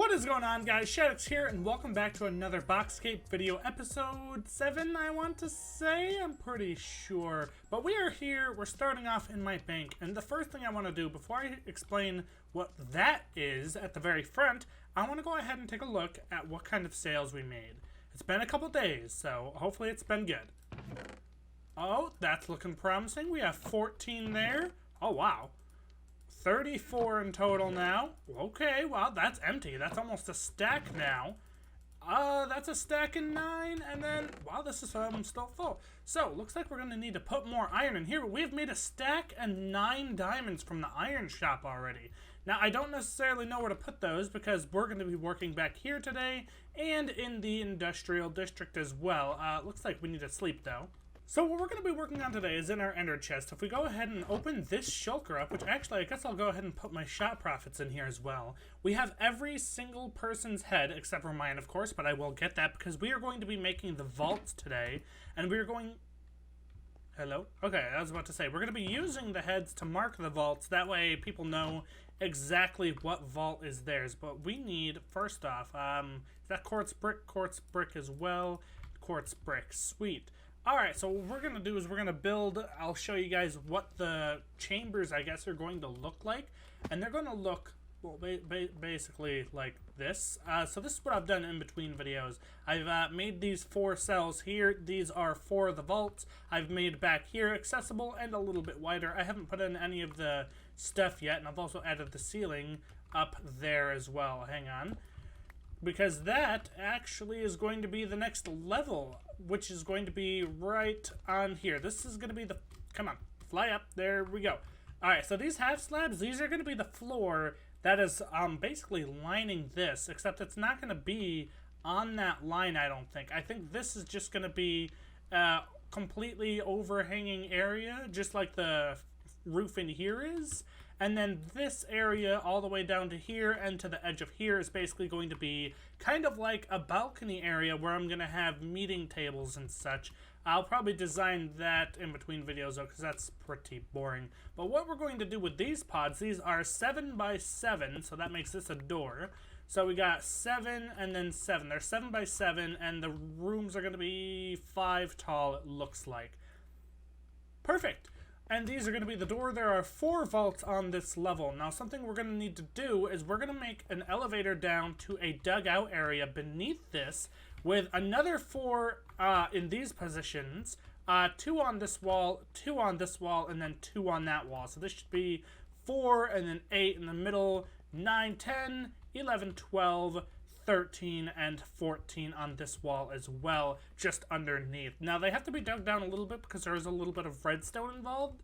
What is going on, guys? Shadix here, and welcome back to another Boxscape video, episode 7, I want to say. I'm pretty sure. But we are here, we're starting off in my bank, and the first thing I want to do, before I explain what that is at the very front, I want to go ahead and take a look at what kind of sales we made. It's been a couple days, so hopefully it's been good. Oh, that's looking promising. We have 14 there. Oh, wow. 34 in total now. Okay, well, that's empty. That's almost a stack now. That's a stack in 9, and then, wow, this is still full. So, looks like we're going to need to put more iron in here, but we've made a stack and 9 diamonds from the iron shop already. Now, I don't necessarily know where to put those, because we're going to be working back here today, and in the industrial district as well. Looks like we need to sleep, though. So what we're going to be working on today is in our ender chest. If we go ahead and open this shulker up, which actually I guess I'll go ahead and put my shop profits in here as well. We have every single person's head, except for mine of course, but I will get that because we are going to be making the vaults today. And we are going... Hello? Okay, I was about to say, we're going to be using the heads to mark the vaults. That way people know exactly what vault is theirs. But we need, first off, is that quartz brick as well. Quartz brick, sweet. Alright, so what we're going to do is we're going to build, I'll show you guys what the chambers, I guess, are going to look like. And they're going to look, well, basically like this. So this is what I've done in between videos. I've made these 4 cells here. These are 4 of the vaults. I've made back here accessible and a little bit wider. I haven't put in any of the stuff yet, and I've also added the ceiling up there as well. Hang on. Because that actually is going to be the next level, which is going to be right on here. This is going to be the... Come on, fly up. There we go. Alright, so these half slabs, these are going to be the floor that is basically lining this, except it's not going to be on that line, I don't think. I think this is just going to be a completely overhanging area, just like the roof in here is. And then this area all the way down to here and to the edge of here is basically going to be kind of like a balcony area where I'm going to have meeting tables and such. I'll probably design that in between videos though, because that's pretty boring. But what we're going to do with these pods, these are 7 by 7, so that makes this a door. So we got 7 and then 7. They're 7 by 7, and the rooms are going to be 5 tall, it looks like. Perfect. And these are going to be the door. There are 4 vaults on this level. Now, something we're going to need to do is we're going to make an elevator down to a dugout area beneath this with another 4 in these positions. 2 on this wall, 2 on this wall, and then 2 on that wall. So this should be 4 and then 8 in the middle, 9, 10, 11, 12, 13 and 14 on this wall as well, just underneath. Now they have to be dug down a little bit because there is a little bit of redstone involved,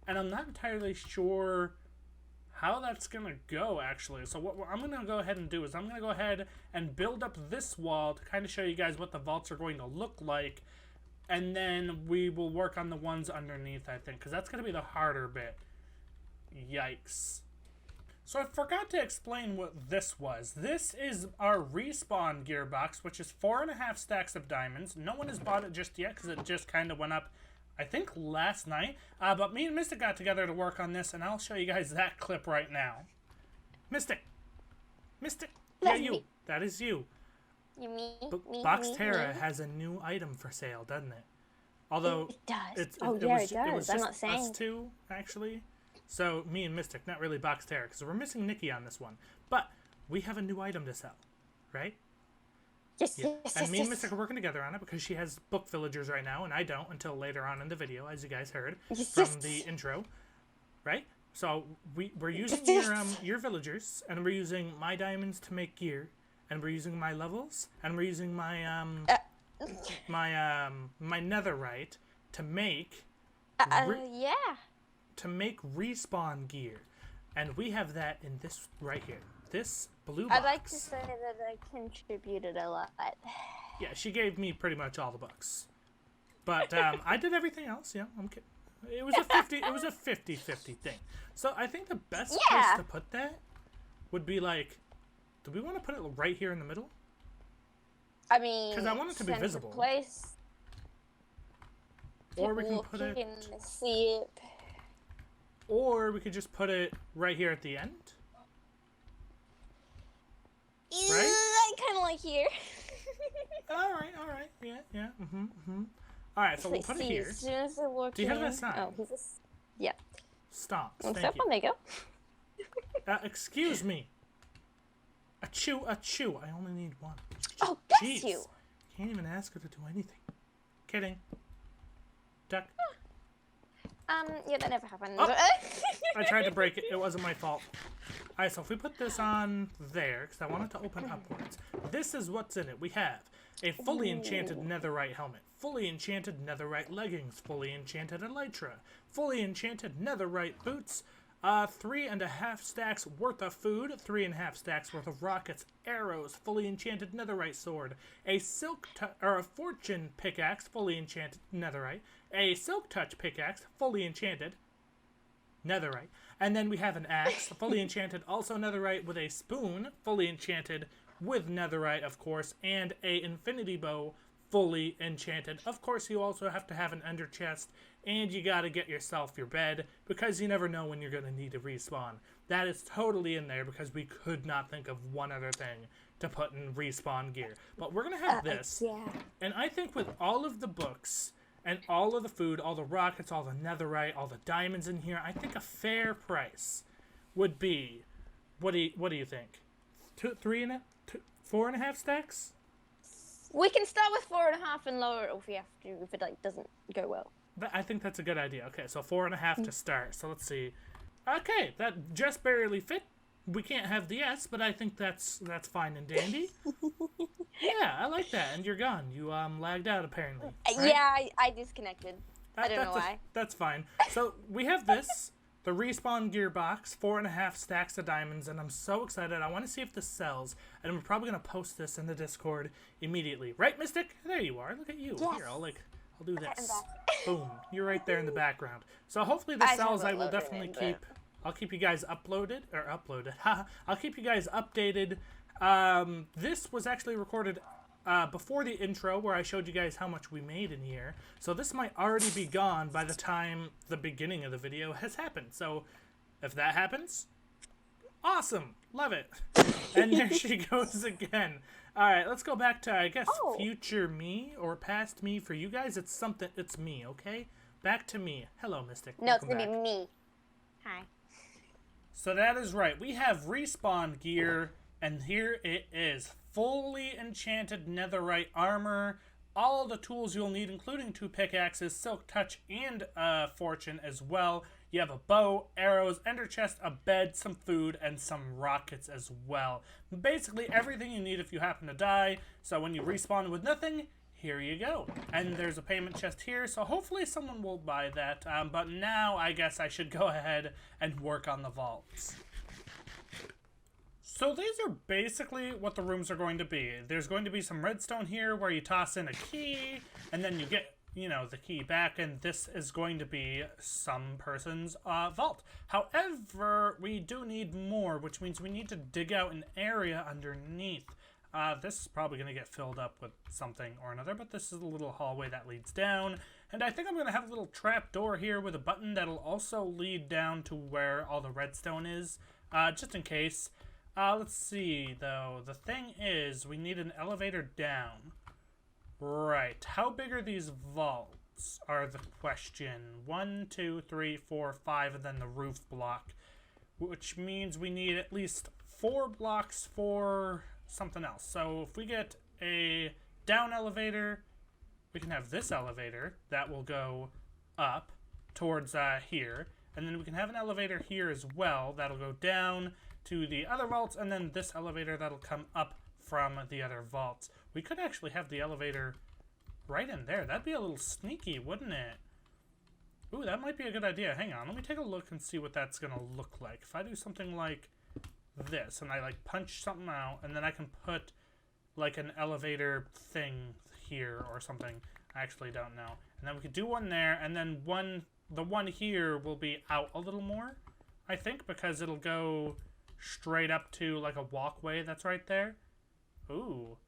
and I'm not entirely sure how that's gonna go actually. So what I'm gonna go ahead and do is I'm gonna go ahead and build up this wall to kind of show you guys what the vaults are going to look like, and then we will work on the ones underneath, I think, because that's gonna be the harder bit. Yikes. So I forgot to explain what this was. This is our respawn gearbox, which is 4.5 stacks of diamonds. No one has bought it just yet because it just kind of went up, I think, last night. But me and Mystic got together to work on this, and I'll show you guys that clip right now. Mystic! Mystic! That's yeah, you. me. That is you. You mean me? Boxterra has a new item for sale, doesn't it? Although it does. It It was does. I'm just not saying us two, actually. So, me and Mystic, not really Boxterra, because we're missing Nikki on this one. But, we have a new item to sell, right? Yes, Yeah. yes, And me and yes. Mystic are working together on it because she has book villagers right now, and I don't until later on in the video, as you guys heard from the intro, right? So, we're using your villagers, and we're using my diamonds to make gear, and we're using my levels, and we're using my, my netherite to make... yeah. to make respawn gear, and we have that in this right here, this blue box. I'd like to say that I contributed a lot. Yeah, she gave me pretty much all the bucks, but I did everything else. Yeah, I'm kidding. It was a 50-50 thing. So I think the best place to put that would be like, do we want to put it right here in the middle? I mean, because I want it to be visible. Place. Or we can put it. See it. Or we could just put it right here at the end. I kind of like here. All right. Yeah. All right, so we'll put it here. As soon as I walk Do you have in- that sign? Oh, he's just... Yeah. Stomps. One Thank step, you. there you go. Excuse me. Achoo. I only need one. Oh, bless Jeez. you. Can't even ask her to do anything. Kidding. Duck. Yeah, that never happened. Oh. I tried to break it. It wasn't my fault. Alright, so if we put this on there, because I want it to open upwards, this is what's in it. We have a fully enchanted netherite helmet, fully enchanted netherite leggings, fully enchanted elytra, fully enchanted netherite boots, 3.5 stacks worth of food, 3.5 stacks worth of rockets, arrows, fully enchanted netherite sword, a fortune pickaxe, fully enchanted netherite, a silk touch pickaxe, fully enchanted netherite, and then we have an axe, fully enchanted, also netherite, with a spoon, fully enchanted, with netherite, of course, and a infinity bow, fully enchanted. Of course, you also have to have an ender chest, and you gotta get yourself your bed, because you never know when you're gonna need to respawn. That is totally in there, because we could not think of one other thing to put in respawn gear. But we're gonna have this, Yeah. and I think with all of the books, and all of the food, all the rockets, all the netherite, all the diamonds in here, I think a fair price would be, what do you think? 4.5 stacks? We can start with 4.5 and lower it if we have to, if it like doesn't go well. I think that's a good idea. Okay, so 4.5 to start. So let's see. Okay, that just barely fit. We can't have the S, but I think that's fine and dandy. Yeah, I like that. And you're gone. You lagged out apparently. Right? Yeah, I disconnected. I don't know why. That's fine. So we have this, the respawn gearbox, 4.5 stacks of diamonds, and I'm so excited. I want to see if this sells, and I'm probably gonna post this in the Discord immediately. Right, Mystic? There you are. Look at you. Yes. Here, I'll do this. I'm back. Boom. You're right there in the background. So hopefully this sells. I will definitely keep. I'll keep you guys uploaded. I'll keep you guys updated. This was actually recorded before the intro where I showed you guys how much we made in here. So this might already be gone by the time the beginning of the video has happened. So if that happens, awesome. Love it. And there she goes again. All right, let's go back to, I guess, future me or past me. For you guys, it's me, okay? Back to me. Hello, Mystic. No, it's Welcome gonna back. be me. Hi. So that is right. We have respawn gear, and here it is. Fully enchanted netherite armor, all of the tools you'll need, including 2 pickaxes, silk touch, and fortune as well. You have a bow, arrows, ender chest, a bed, some food, and some rockets as well. Basically everything you need if you happen to die. So when you respawn with nothing, here you go. And there's a payment chest here, so hopefully someone will buy that. But now I guess I should go ahead and work on the vaults. So these are basically what the rooms are going to be. There's going to be some redstone here where you toss in a key, and then you get, the key back, and this is going to be some person's vault. However, we do need more, which means we need to dig out an area underneath. This is probably going to get filled up with something or another, but this is a little hallway that leads down. And I think I'm going to have a little trap door here with a button that'll also lead down to where all the redstone is, just in case. Let's see, though. The thing is, we need an elevator down. Right. How big are these vaults, are the question. 1, 2, 3, 4, 5, and then the roof block. Which means we need at least 4 blocks for something else. So if we get a down elevator, we can have this elevator that will go up towards here. And then we can have an elevator here as well that'll go down to the other vaults, and then this elevator that'll come up from the other vaults. We could actually have the elevator right in there. That'd be a little sneaky, wouldn't it? Ooh, that might be a good idea. Hang on, let me take a look and see what that's gonna look like. If I do something like this, and I like punch something out, and then I can put like an elevator thing here or something. I actually don't know. And then we could do one there, and then the one here will be out a little more, I think, because it'll go straight up to like a walkway that's right there. Ooh,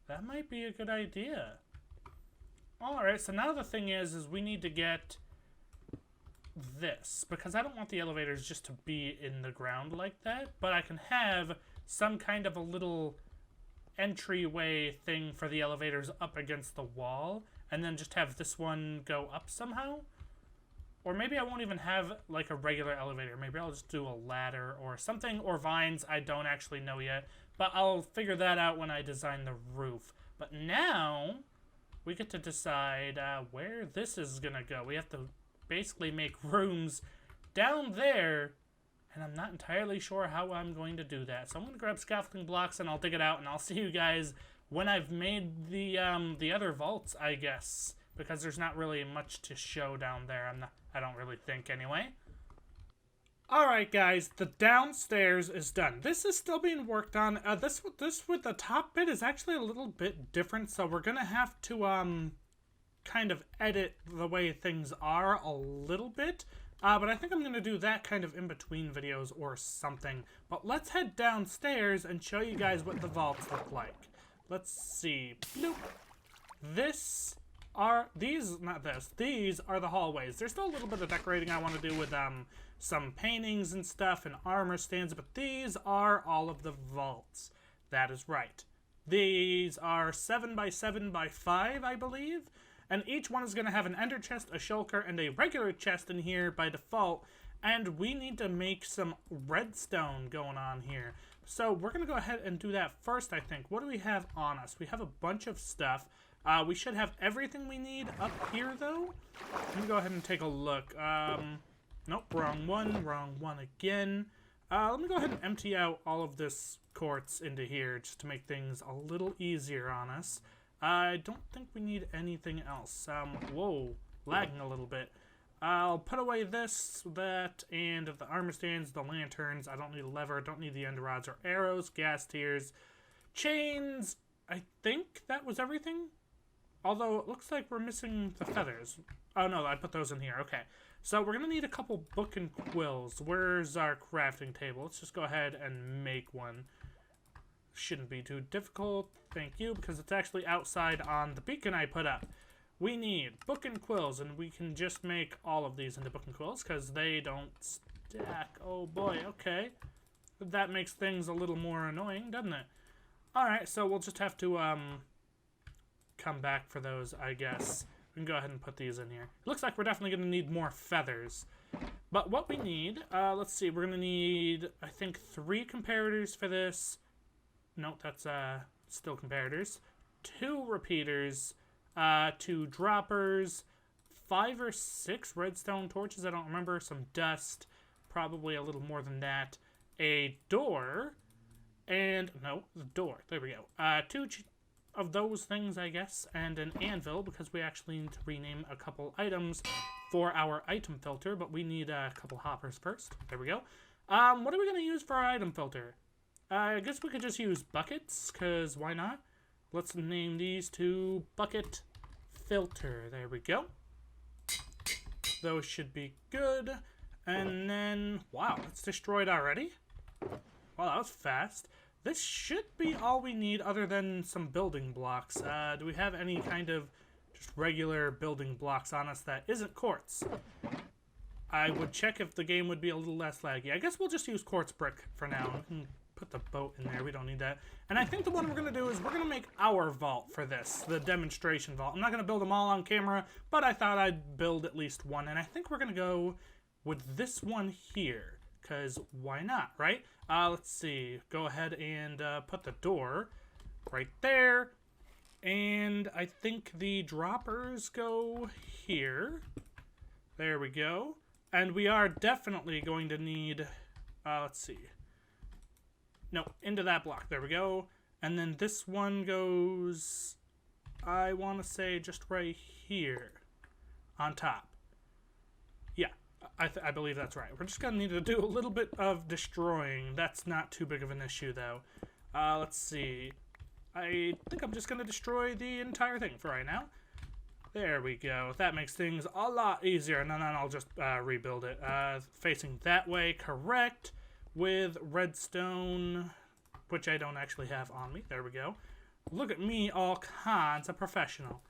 that might be a good idea. Alright, so now the thing is we need to get this, because I don't want the elevators just to be in the ground like that, but I can have some kind of a little entryway thing for the elevators up against the wall, and then just have this one go up somehow. Or maybe I won't even have like a regular elevator. Maybe I'll just do a ladder or something, or vines. I don't actually know yet, but I'll figure that out when I design the roof. But now we get to decide where this is gonna go. We have to basically make rooms down there, and I'm not entirely sure how I'm going to do that. So I'm gonna grab scaffolding blocks and I'll dig it out, and I'll see you guys when I've made the other vaults, I guess, because there's not really much to show down there. I don't really think anyway. Alright guys, the downstairs is done. This is still being worked on. This with the top bit is actually a little bit different, so we're gonna have to kind of edit the way things are a little bit. But I think I'm gonna do that kind of in between videos or something. But let's head downstairs and show you guys what the vaults look like. Let's see. Bloop. These are the hallways. There's still a little bit of decorating I want to do with some paintings and stuff and armor stands, but these are all of the vaults. That is right. These are 7 by 7 by 5, I believe, and each one is going to have an ender chest, a shulker, and a regular chest in here by default, and we need to make some redstone going on here. So we're going to go ahead and do that first, I think. What do we have on us? We have a bunch of stuff. We should have everything we need up here, though. Let me go ahead and take a look. Nope, wrong one again. Let me go ahead and empty out all of this quartz into here just to make things a little easier on us. I don't think we need anything else. Whoa, lagging a little bit. I'll put away this, that, and the armor stands, the lanterns. I don't need a lever, don't need the ender rods or arrows, gas tiers, chains. I think that was everything. Although it looks like we're missing the feathers. Oh no, I put those in here. Okay. So we're going to need a couple book and quills. Where's our crafting table? Let's just go ahead and make one. Shouldn't be too difficult. Thank you, because it's actually outside on the beacon I put up. We need book and quills, and we can just make all of these into book and quills because they don't stack. Oh boy, okay. That makes things a little more annoying, doesn't it? Alright, so we'll just have to come back for those, I guess. We can go ahead and put these in here. Looks like we're definitely going to need more feathers. But what we need, let's see, we're going to need, I think, 3 comparators for this. Nope, that's still comparators. 2 repeaters, 2 droppers, 5 or 6 redstone torches, I don't remember, some dust, probably a little more than that, a door, and, no, the door, there we go, 2 of those things, I guess, and an anvil, because we actually need to rename a couple items for our item filter, but we need a couple hoppers first. There we go. What are we going to use for our item filter? I guess we could just use buckets, because why not? Let's name these 2 bucket filter. There we go. Those should be good. And then, wow, it's destroyed already? Wow, that was fast. This should be all we need other than some building blocks. Do we have any kind of just regular building blocks on us that isn't quartz? I would check if the game would be a little less laggy. I guess we'll just use quartz brick for now. We can put the boat in there. We don't need that. And I think the one we're going to do is we're going to make our vault for this, the demonstration vault. I'm not going to build them all on camera, but I thought I'd build at least one. And I think we're going to go with this one here, because why not, right? Let's see. Go ahead and put the door right there. And I think the droppers go here. There we go. And we are definitely going to need, let's see. No, into that block. There we go. And then this one goes, I want to say just right here on top. Yeah, I believe that's right. We're just going to need to do a little bit of destroying. That's not too big of an issue, though. Let's see. I think I'm just going to destroy the entire thing for right now. There we go. That makes things a lot easier. And then I'll just rebuild it. Facing that way, correct. With redstone, which I don't actually have on me. There we go. Look at me, all kinds of professional.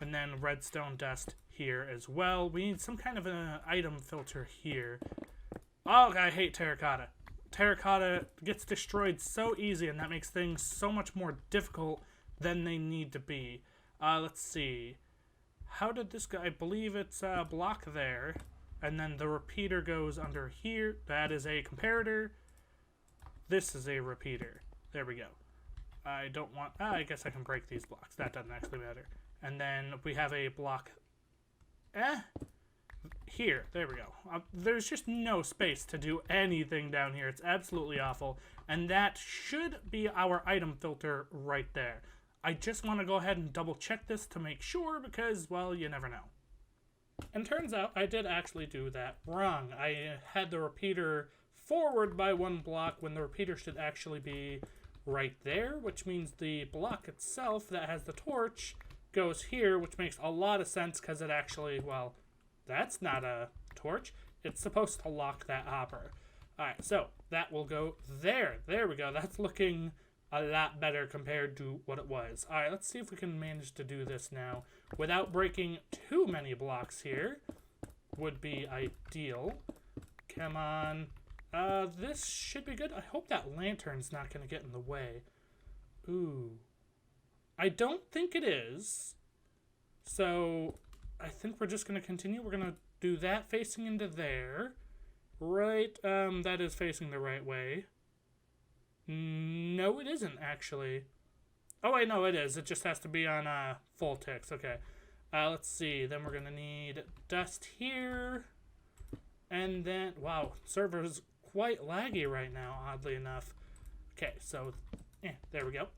And then redstone dust here as well. We need some kind of an item filter here. Oh, I hate terracotta. terracotta gets destroyed so easy, and that makes things so much more difficult than they need to be. Let's see. How did this go? I believe it's a block there. And then the repeater goes under here. That is a comparator. This is a repeater. There we go. I don't want... I guess I can break these blocks. That doesn't actually matter. And then we have a block... Here. There we go. There's just no space to do anything down here. It's absolutely awful. And that should be our item filter right there. I just want to go ahead and double check this to make sure because, well, you never know. And turns out I did actually do that wrong. I had the repeater forward by 1 block when the repeater should actually be right there, which means the block itself that has the torch goes here, which makes a lot of sense because it actually, well, that's not a torch. It's supposed to lock that hopper. Alright, so that will go there. There we go. That's looking a lot better compared to what it was. Alright, let's see if we can manage to do this now without breaking too many blocks here. Would be ideal. Come on. This should be good. I hope that lantern's not going to get in the way. Ooh. I don't think it is. So, I think we're just going to continue. We're going to do that facing into there. Right, that is facing the right way. No, it isn't, actually. Oh, wait, no, it is. It just has to be on full ticks. Okay. Let's see. Then we're going to need dust here. And then, wow, server's quite laggy right now, oddly enough. Okay, so, there we go.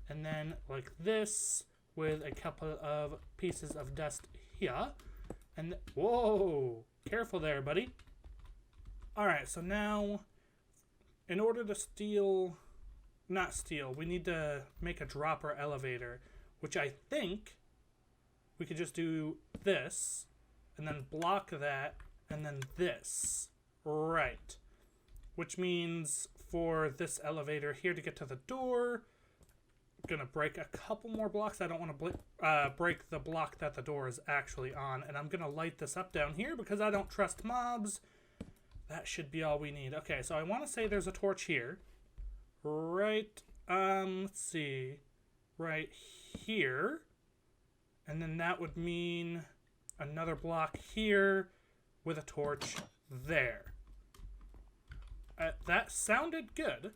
And then, like this, with a couple of pieces of dust here. And, whoa, careful there, buddy. Alright, so now, in order to we need to make a dropper elevator, which I think we could just do this, and then block that, and then this. Right. Which means for this elevator here to get to the door, I'm going to break a couple more blocks. I don't want to break the block that the door is actually on, and I'm going to light this up down here because I don't trust mobs. That should be all we need. Okay, so I want to say there's a torch here. Right, let's see. Right here. And then that would mean another block here with a torch there. That sounded good.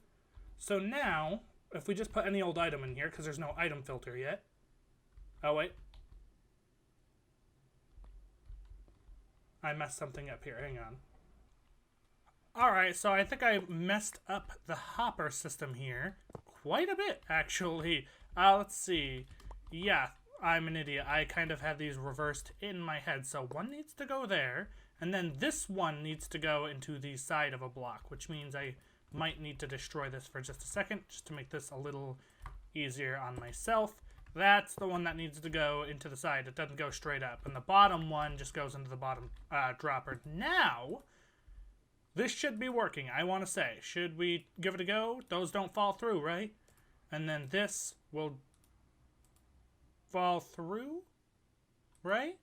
So now, if we just put any old item in here, because there's no item filter yet. Oh, wait. I messed something up here. Hang on. Alright, so I think I messed up the hopper system here quite a bit, actually. Let's see. Yeah, I'm an idiot. I kind of had these reversed in my head. So one needs to go there, and then this one needs to go into the side of a block, which means I might need to destroy this for just a second, just to make this a little easier on myself. That's the one that needs to go into the side. It doesn't go straight up. And the bottom one just goes into the bottom dropper. Now, this should be working, I want to say. Should we give it a go? Those don't fall through, right? And then this will fall through, right?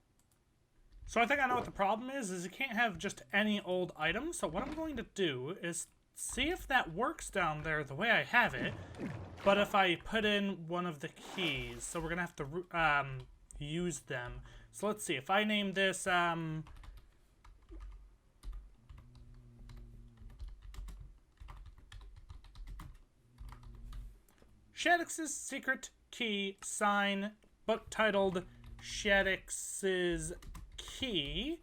So I think I know what the problem is you can't have just any old item. So what I'm going to do is see if that works down there the way I have it. But if I put in one of the keys, so we're going to have to use them. So let's see, if I name this... Shadix's secret key sign, book titled Shadix's key,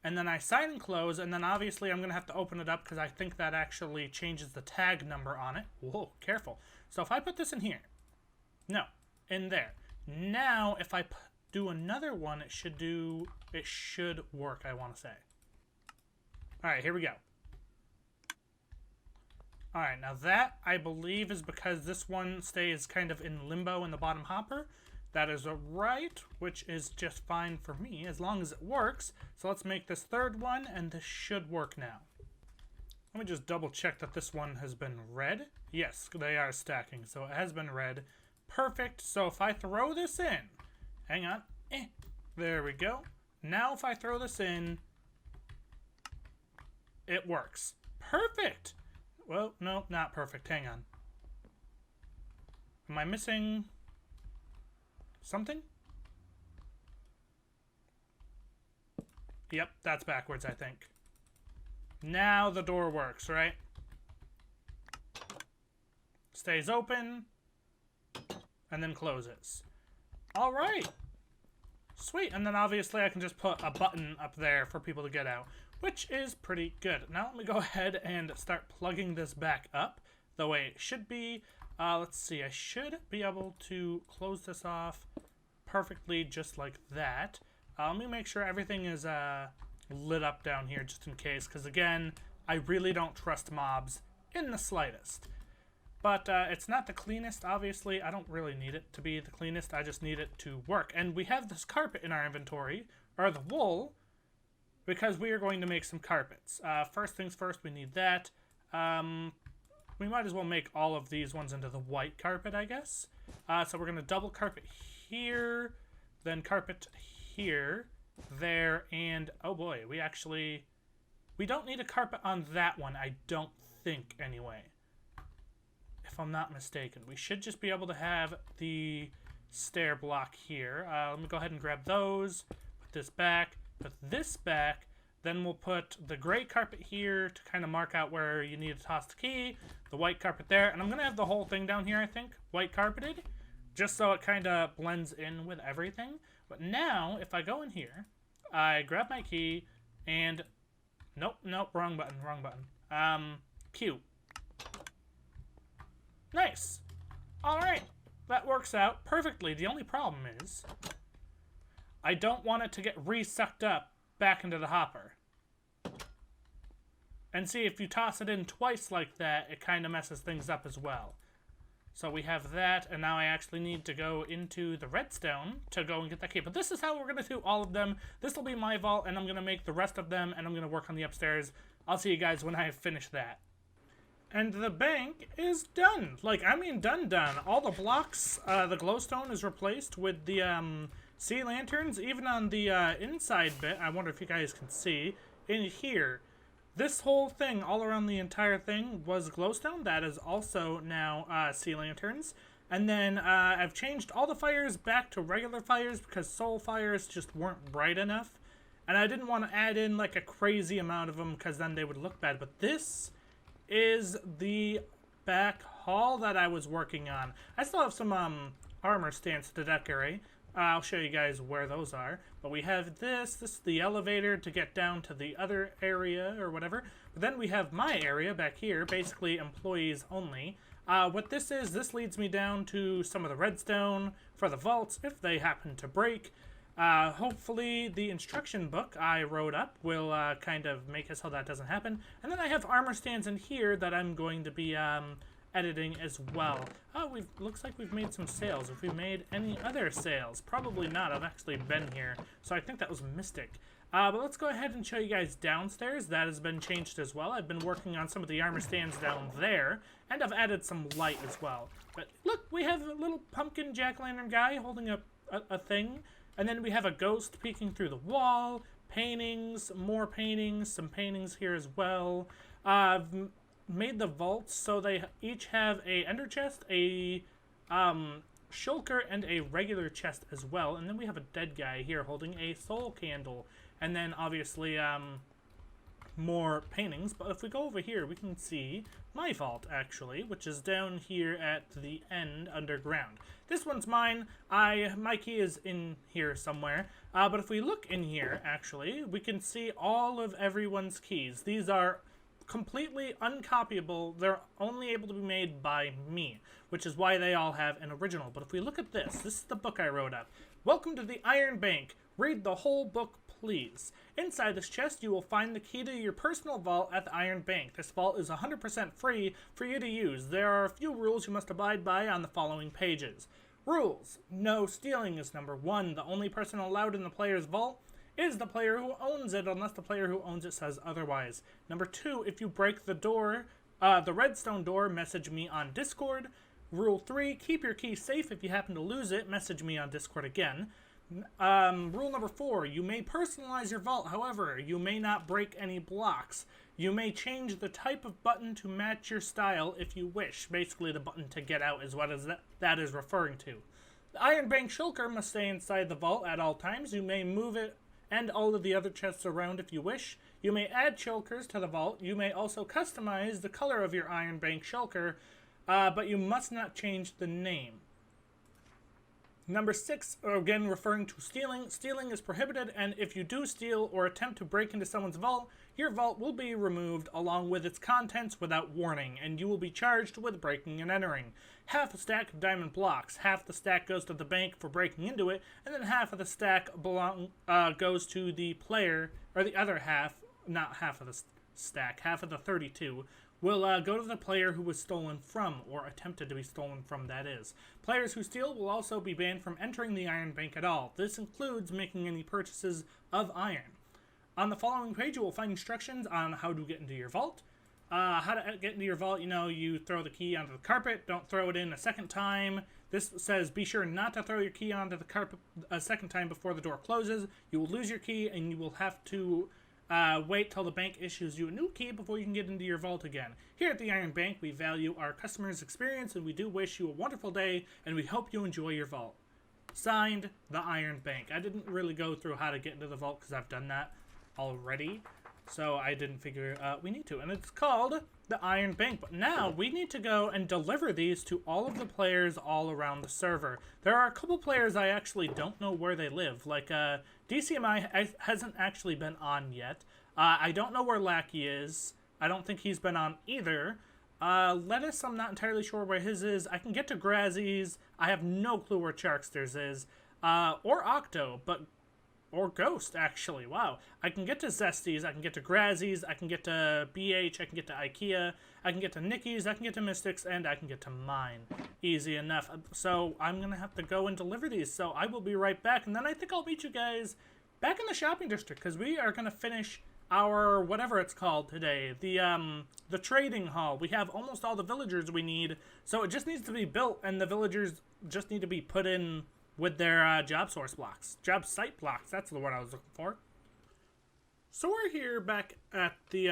and then I sign and close, and then obviously I'm going to have to open it up because I think that actually changes the tag number on it. Whoa, careful. So if I put this in here, no, in there. Now if I do another one, it should work, I want to say. Alright, here we go. Alright, now that, I believe, is because this one stays kind of in limbo in the bottom hopper. That is right, which is just fine for me, as long as it works. So let's make this third one, and this should work now. Let me just double check that this one has been read. Yes, they are stacking, so it has been read. Perfect, so if I throw this in, hang on, there we go. Now if I throw this in, it works. Perfect! Well, no, not perfect. Hang on. Am I missing something? Yep, that's backwards, I think. Now the door works, right? Stays open, and then closes. All right. Sweet, and then obviously I can just put a button up there for people to get out, which is pretty good. Now let me go ahead and start plugging this back up the way it should be. Let's see, I should be able to close this off perfectly just like that. Let me make sure everything is lit up down here just in case, because again, I really don't trust mobs in the slightest. But it's not the cleanest, obviously. I don't really need it to be the cleanest. I just need it to work. And we have this carpet in our inventory, or the wool, because we are going to make some carpets. First things first, we need that. We might as well make all of these ones into the white carpet, I guess. So we're going to double carpet here, then carpet here, there, and oh boy, we don't need a carpet on that one, I don't think, anyway. If I'm not mistaken. We should just be able to have the stair block here. Let me go ahead and grab those, put this back, then we'll put the gray carpet here to kind of mark out where you need to toss the key, the white carpet there, and I'm going to have the whole thing down here, I think, white carpeted, just so it kind of blends in with everything. But now, if I go in here, I grab my key, and nope, wrong button. Q. Nice. Alright. That works out perfectly. The only problem is I don't want it to get re-sucked up back into the hopper. And see, if you toss it in twice like that, it kind of messes things up as well. So we have that, and now I actually need to go into the redstone to go and get that key. But this is how we're going to do all of them. This will be my vault, and I'm going to make the rest of them, and I'm going to work on the upstairs. I'll see you guys when I finish that. And the bank is done. Like, I mean done. All the blocks, the glowstone is replaced with the sea lanterns. Even on the inside bit, I wonder if you guys can see, in here, this whole thing, all around the entire thing, was glowstone. That is also now sea lanterns. And then I've changed all the fires back to regular fires because soul fires just weren't bright enough. And I didn't want to add in like a crazy amount of them because then they would look bad. But this is the back hall that I was working on. I still have some armor stands to decorate. I'll show you guys where those are. But we have this is the elevator to get down to the other area or whatever. But then we have my area back here, basically employees only. What this is, this leads me down to some of the redstone for the vaults if they happen to break. Hopefully the instruction book I wrote up will kind of make it so that doesn't happen. And then I have armor stands in here that I'm going to be editing as well. Oh, looks like we've made some sales. Have we made any other sales? Probably not. I've actually been here, so I think that was Mystic. But let's go ahead and show you guys downstairs. That has been changed as well. I've been working on some of the armor stands down there, and I've added some light as well. But look, we have a little pumpkin jack-o'-lantern guy holding a thing. And then we have a ghost peeking through the wall, paintings, more paintings, some paintings here as well. I've made the vaults so they each have a ender chest, a shulker, and a regular chest as well. And then we have a dead guy here holding a soul candle. And then obviously more paintings. But if we go over here, we can see my vault actually, which is down here at the end underground. This one's mine. My key is in here somewhere. But if we look in here, actually, we can see all of everyone's keys. These are completely uncopyable. They're only able to be made by me, which is why they all have an original. But if we look at this is the book I wrote up. Welcome to the Iron Bank. Read the whole book, please. Inside this chest, you will find the key to your personal vault at the Iron Bank. This vault is 100% free for you to use. There are a few rules you must abide by on the following pages. Rules. No stealing is number 1. The only person allowed in the player's vault is the player who owns it, unless the player who owns it says otherwise. Number 2, if you break the door, the redstone door, message me on Discord. Rule 3, keep your key safe. If you happen to lose it, message me on Discord again. Rule number 4, you may personalize your vault. However, you may not break any blocks. You may change the type of button to match your style if you wish. Basically, the button to get out is what that is referring to. The Iron Bank shulker must stay inside the vault at all times. You may move it and all of the other chests around if you wish. You may add shulkers to the vault. You may also customize the color of your Iron Bank shulker, but you must not change the name. Number 6, again referring to stealing. Stealing is prohibited, and if you do steal or attempt to break into someone's vault, your vault will be removed along with its contents without warning, and you will be charged with breaking and entering. Half a stack of diamond blocks. Half the stack goes to the bank for breaking into it, and then half of the stack goes to the player, or the other half, not half of the stack, half of the 32, will go to the player who was stolen from, or attempted to be stolen from, that is. Players who steal will also be banned from entering the Iron Bank at all. This includes making any purchases of iron. On the following page, you will find instructions on how to get into your vault. How to get into your vault, you throw the key onto the carpet. Don't throw it in a second time. This says be sure not to throw your key onto the carpet a second time before the door closes. You will lose your key, and you will have to wait till the bank issues you a new key before you can get into your vault again. Here at the Iron Bank, we value our customers' experience, and we do wish you a wonderful day, and we hope you enjoy your vault. Signed, the Iron Bank. I didn't really go through how to get into the vault because I've done that already, so I didn't figure we need to. And it's called the Iron Bank, but now we need to go and deliver these to all of the players all around the server. There are a couple players I actually don't know where they live, like DCMI hasn't actually been on yet. I don't know where Lackey is. I don't think he's been on either. Lettuce, I'm not entirely sure where his is. I can get to Grazzy's. I have no clue where Charkster's is. Or Octo, or Ghost, actually. Wow. I can get to Zesty's, I can get to Grazzy's, I can get to BH, I can get to IKEA, I can get to Nicky's, I can get to Mystics, and I can get to mine. Easy enough. So I'm going to have to go and deliver these. So I will be right back, and then I think I'll meet you guys back in the shopping district, because we are going to finish our whatever it's called today, the trading hall. We have almost all the villagers we need, so it just needs to be built, and the villagers just need to be put in with their job site blocks. That's the word I was looking for. So we're here back at the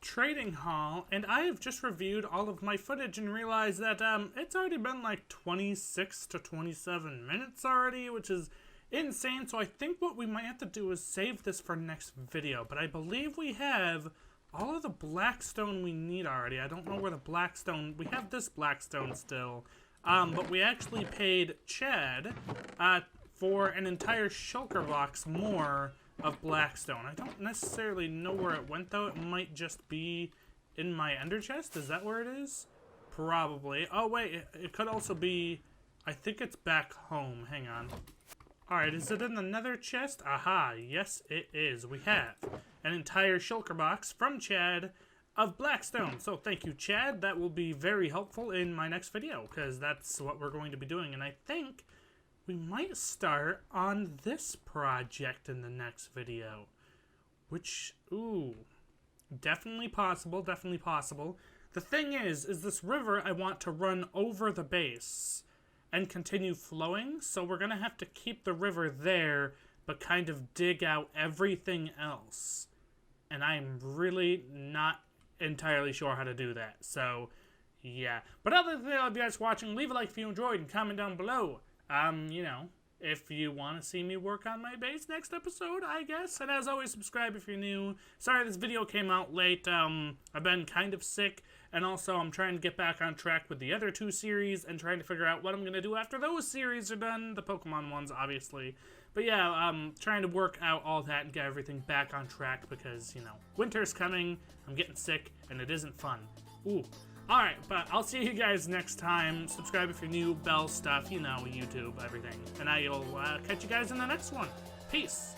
trading hall, and I have just reviewed all of my footage and realized that it's already been like 26 to 27 minutes already, which is insane. So I think what we might have to do is save this for next video, but I believe we have all of the blackstone we need already. I don't know where the blackstone, we have this blackstone still, but we actually paid Chad for an entire shulker box more of blackstone. I don't necessarily know where it went though. It might just be in my ender chest. Is that where it is? Probably. Oh wait, it could also be, I think it's back home. Hang on. Alright, is it in the nether chest? Aha, yes it is. We have an entire shulker box from Chad of blackstone. So thank you, Chad. That will be very helpful in my next video, because that's what we're going to be doing. And I think we might start on this project in the next video. Which, ooh, definitely possible, definitely possible. The thing is this river I want to run over the base and continue flowing, so we're gonna have to keep the river there, but kind of dig out everything else. And I'm really not entirely sure how to do that, so yeah. But other than that, I love you guys watching. Leave a like if you enjoyed, and comment down below, if you want to see me work on my base next episode, I guess. And as always, subscribe if you're new. Sorry this video came out late. I've been kind of sick, and also I'm trying to get back on track with the other 2 series and trying to figure out what I'm going to do after those series are done. The Pokemon ones, obviously. But yeah, I'm trying to work out all that and get everything back on track because, winter's coming, I'm getting sick, and it isn't fun. Ooh. Alright, but I'll see you guys next time. Subscribe if you're new, bell stuff, YouTube, everything. And I'll catch you guys in the next one. Peace.